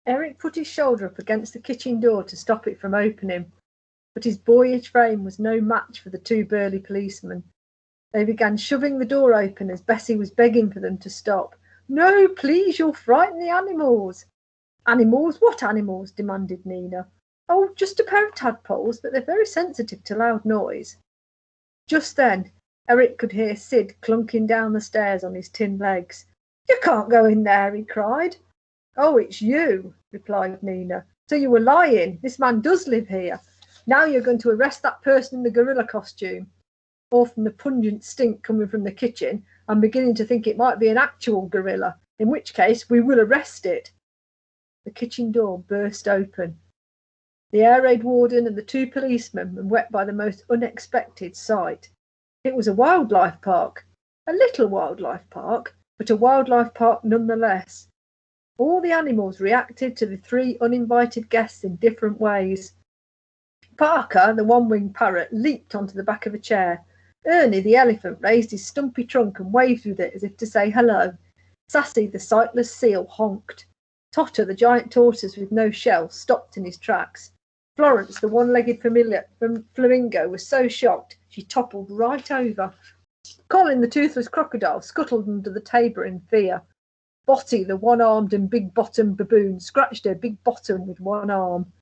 Eric put his shoulder up against the kitchen door to stop it from opening, but his boyish frame was no match for the two burly policemen. They began shoving the door open as Bessie was begging for them to stop. "No, please, you'll frighten the animals." "Animals? What animals?" demanded Nina. "Oh, just a pair of tadpoles, but they're very sensitive to loud noise." Just then, Eric could hear Sid clunking down the stairs on his tin legs. "You can't go in there," he cried. "Oh, it's you," replied Nina. "So you were lying. This man does live here. Now you're going to arrest that person in the gorilla costume." Or from the pungent stink coming from the kitchen, I'm beginning to think it might be an actual gorilla, in which case we will arrest it. The kitchen door burst open. The air raid warden and the two policemen were met by the most unexpected sight. It was a wildlife park, a little wildlife park, but a wildlife park nonetheless. All the animals reacted to the three uninvited guests in different ways. Parker, the one-winged parrot, leaped onto the back of a chair. Ernie, the elephant, raised his stumpy trunk and waved with it as if to say hello. Sassy, the sightless seal, honked. Totter, the giant tortoise with no shell, stopped in his tracks. Florence, the one-legged flamingo, was so shocked she toppled right over. Colin, the toothless crocodile, scuttled under the table in fear. Botty, the one-armed and big-bottomed baboon, scratched her big bottom with one arm.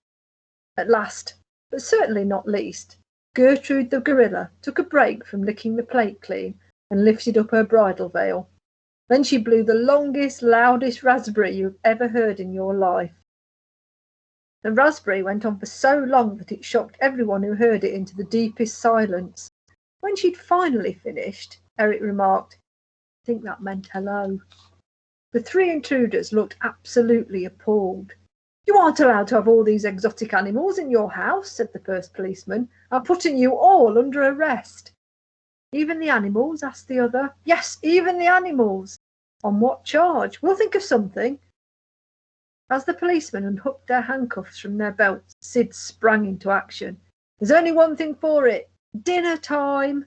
At last, but certainly not least, Gertrude the gorilla took a break from licking the plate clean and lifted up her bridal veil. Then she blew the longest, loudest raspberry you've ever heard in your life. The raspberry went on for so long that it shocked everyone who heard it into the deepest silence. When she'd finally finished, Eric remarked, "I think that meant hello." The three intruders looked absolutely appalled. "You aren't allowed to have all these exotic animals in your house," said the first policeman. "I'm putting you all under arrest." "Even the animals?" asked the other. "Yes, even the animals." "On what charge?" "We'll think of something." As the policemen unhooked their handcuffs from their belts, Sid sprang into action. "There's only one thing for it. Dinner time!"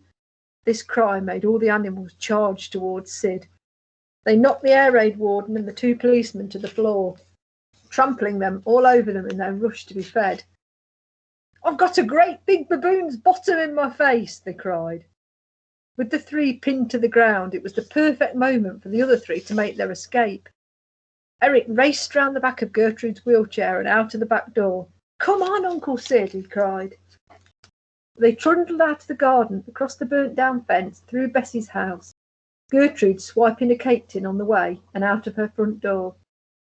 This cry made all the animals charge towards Sid. They knocked the air raid warden and the two policemen to the floor, trampling them all over them in their rush to be fed. "I've got a great big baboon's bottom in my face," they cried. With the three pinned to the ground, it was the perfect moment for the other three to make their escape. Eric raced round the back of Gertrude's wheelchair and out of the back door. "Come on, Uncle Sid," he cried. They trundled out of the garden, across the burnt-down fence, through Bessie's house, Gertrude swiping a cake tin on the way, and out of her front door.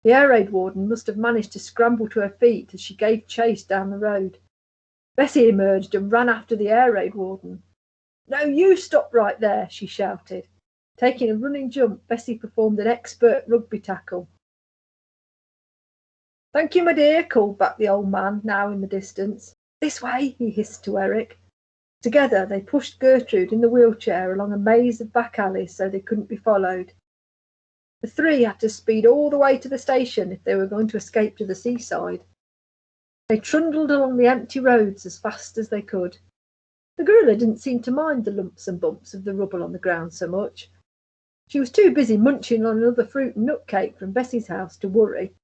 The air raid warden must have managed to scramble to her feet as she gave chase down the road. Bessie emerged and ran after the air raid warden. "No, you stop right there," she shouted. Taking a running jump, Bessie performed an expert rugby tackle. "Thank you, my dear," called back the old man, now in the distance. "This way," he hissed to Eric. Together they pushed Gertrude in the wheelchair along a maze of back alleys so they couldn't be followed. The three had to speed all the way to the station if they were going to escape to the seaside. They trundled along the empty roads as fast as they could. The gorilla didn't seem to mind the lumps and bumps of the rubble on the ground so much. She was too busy munching on another fruit and nut cake from Bessie's house to worry.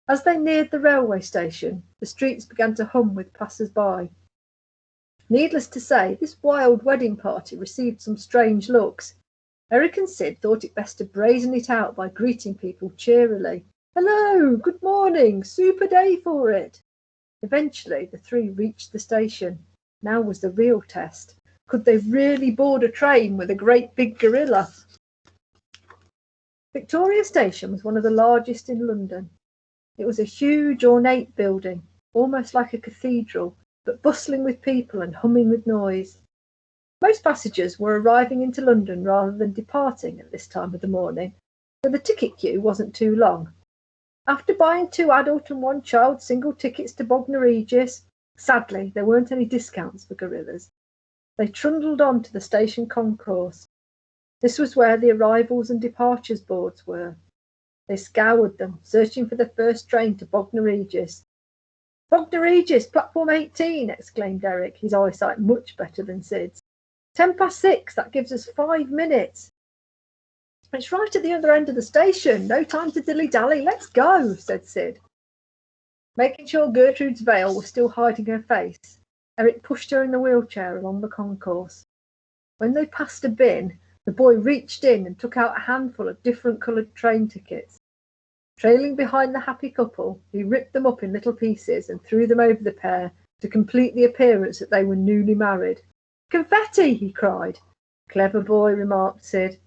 As they neared the railway station, the streets began to hum with passers-by. Needless to say, this wild wedding party received some strange looks. Eric and Sid thought it best to brazen it out by greeting people cheerily. "Hello, good morning, super day for it." Eventually, the three reached the station. Now was the real test. Could they really board a train with a great big gorilla? Victoria Station was one of the largest in London. It was a huge, ornate building, almost like a cathedral, but bustling with people and humming with noise. Most passengers were arriving into London rather than departing at this time of the morning, so the ticket queue wasn't too long. After buying 2 adult and 1 child single tickets to Bognor Regis, sadly there weren't any discounts for gorillas, they trundled on to the station concourse. This was where the arrivals and departures boards were. They scoured them, searching for the first train to Bognor Regis. "Bognor Regis, platform 18, exclaimed Eric, his eyesight much better than Sid's. 6:10, that gives us 5 minutes. It's right at the other end of the station. No time to dilly-dally. Let's go, said Sid. Making sure Gertrude's veil was still hiding her face, Eric pushed her in the wheelchair along the concourse. When they passed a bin, the boy reached in and took out a handful of different coloured train tickets. Trailing behind the happy couple, he ripped them up in little pieces and threw them over the pair to complete the appearance that they were newly married. Confetti, he cried. Clever boy, remarked Sid.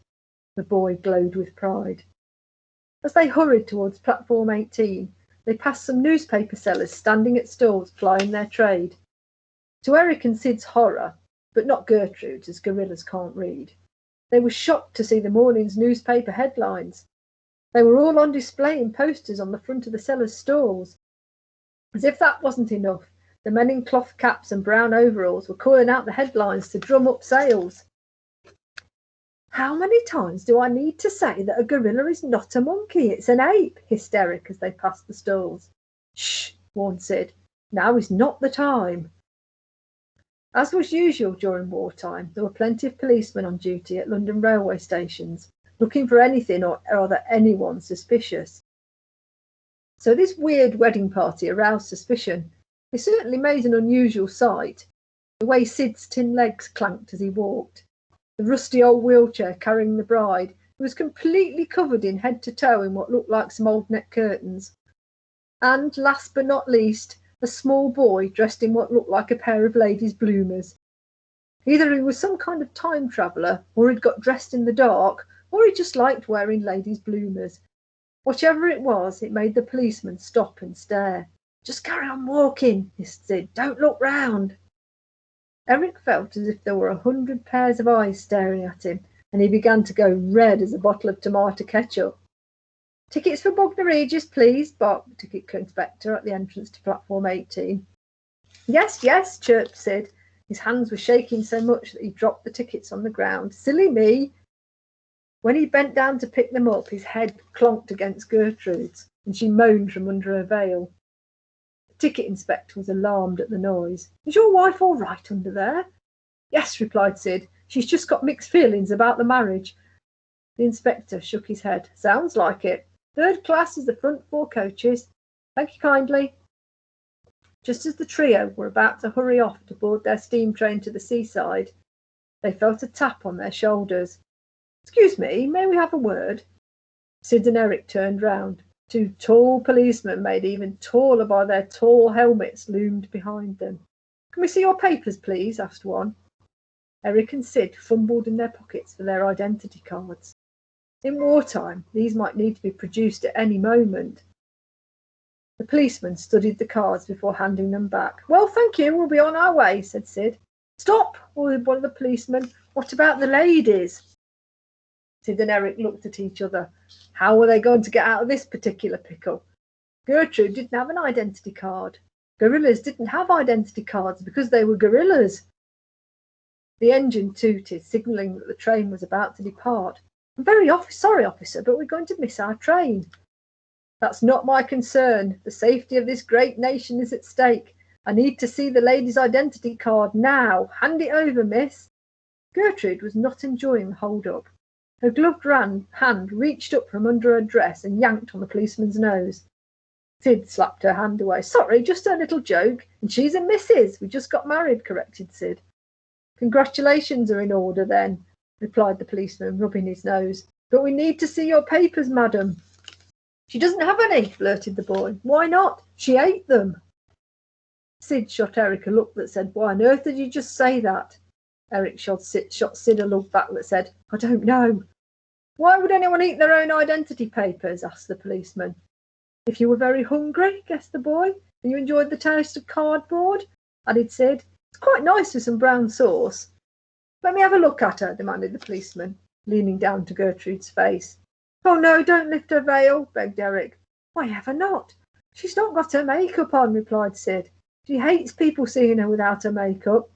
The boy glowed with pride. As they hurried towards platform 18, they passed some newspaper sellers standing at stalls plying their trade. To Eric and Sid's horror, but not Gertrude's, as gorillas can't read, they were shocked to see the morning's newspaper headlines. They were all on display in posters on the front of the sellers' stalls. As if that wasn't enough, the men in cloth caps and brown overalls were calling out the headlines to drum up sales. How many times do I need to say that a gorilla is not a monkey, it's an ape? Hissed Eric as they passed the stalls. Shh, warned Sid. Now is not the time. As was usual during wartime, there were plenty of policemen on duty at London railway stations, looking for anything or rather anyone suspicious. So this weird wedding party aroused suspicion. It certainly made an unusual sight. The way Sid's tin legs clanked as he walked, the rusty old wheelchair carrying the bride, who was completely covered in head to toe in what looked like some old net curtains, and, last but not least, a small boy dressed in what looked like a pair of ladies' bloomers. Either he was some kind of time traveller, or he'd got dressed in the dark, or he just liked wearing ladies' bloomers. Whichever it was, it made the policeman stop and stare. Just carry on walking, hissed Sid. Don't look round. Eric felt as if there were 100 pairs of eyes staring at him, and he began to go red as a bottle of tomato ketchup. Tickets for Bognor Regis, please, barked the ticket inspector at the entrance to platform 18. Yes, yes, chirped Sid. His hands were shaking so much that he dropped the tickets on the ground. Silly me. When he bent down to pick them up, his head clonked against Gertrude's, and she moaned from under her veil. The ticket inspector was alarmed at the noise. Is your wife all right under there? Yes, replied Sid. She's just got mixed feelings about the marriage. The inspector shook his head. Sounds like it. Third class is the front 4 coaches. Thank you kindly. Just as the trio were about to hurry off to board their steam train to the seaside, they felt a tap on their shoulders. Excuse me, may we have a word? Sid and Eric turned round. 2 tall policemen, made even taller by their tall helmets, loomed behind them. Can we see your papers, please? Asked one. Eric and Sid fumbled in their pockets for their identity cards. In wartime, these might need to be produced at any moment. The policeman studied the cards before handing them back. Well, thank you, we'll be on our way, said Sid. Stop, ordered one of the policemen. What about the ladies? Sid and Eric looked at each other. How were they going to get out of this particular pickle? Gertrude didn't have an identity card. Gorillas didn't have identity cards because they were gorillas. The engine tooted, signalling that the train was about to depart. I'm very sorry, officer, but we're going to miss our train. That's not my concern. The safety of this great nation is at stake. I need to see the lady's identity card now. Hand it over, miss. Gertrude was not enjoying the hold-up. Her gloved hand reached up from under her dress and yanked on the policeman's nose. Sid slapped her hand away. Sorry, just a little joke. And she's a missus. We just got married, corrected Sid. Congratulations are in order, then, replied the policeman, rubbing his nose. But we need to see your papers, madam. She doesn't have any, blurted the boy. Why not? She ate them. Sid shot Eric a look that said, why on earth did you just say that? Eric shot Sid a look back that said, I don't know. Why would anyone eat their own identity papers? Asked the policeman. If you were very hungry, guessed the boy, and you enjoyed the taste of cardboard, added Sid. It's quite nice with some brown sauce. Let me have a look at her, demanded the policeman, leaning down to Gertrude's face. Oh no, don't lift her veil, begged Eric. Why ever not? She's not got her makeup on, replied Sid. She hates people seeing her without her makeup.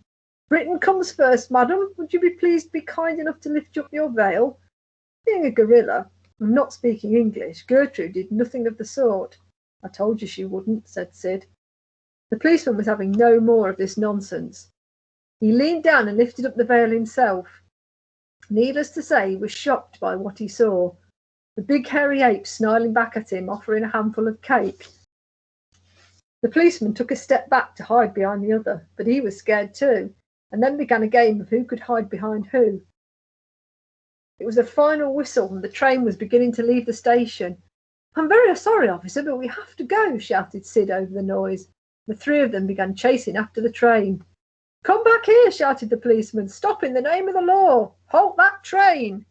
Britain comes first, madam. Would you be pleased to be kind enough to lift up your veil? Being a gorilla, and not speaking English, Gertrude did nothing of the sort. I told you she wouldn't, said Sid. The policeman was having no more of this nonsense. He leaned down and lifted up the veil himself. Needless to say, he was shocked by what he saw. The big hairy ape snarling back at him, offering a handful of cake. The policeman took a step back to hide behind the other, but he was scared too, and then began a game of who could hide behind who. It was a final whistle, and the train was beginning to leave the station. "I'm very sorry, officer, but we have to go," shouted Sid over the noise. The three of them began chasing after the train. "Come back here," shouted the policeman. "Stop in the name of the law. Halt that train."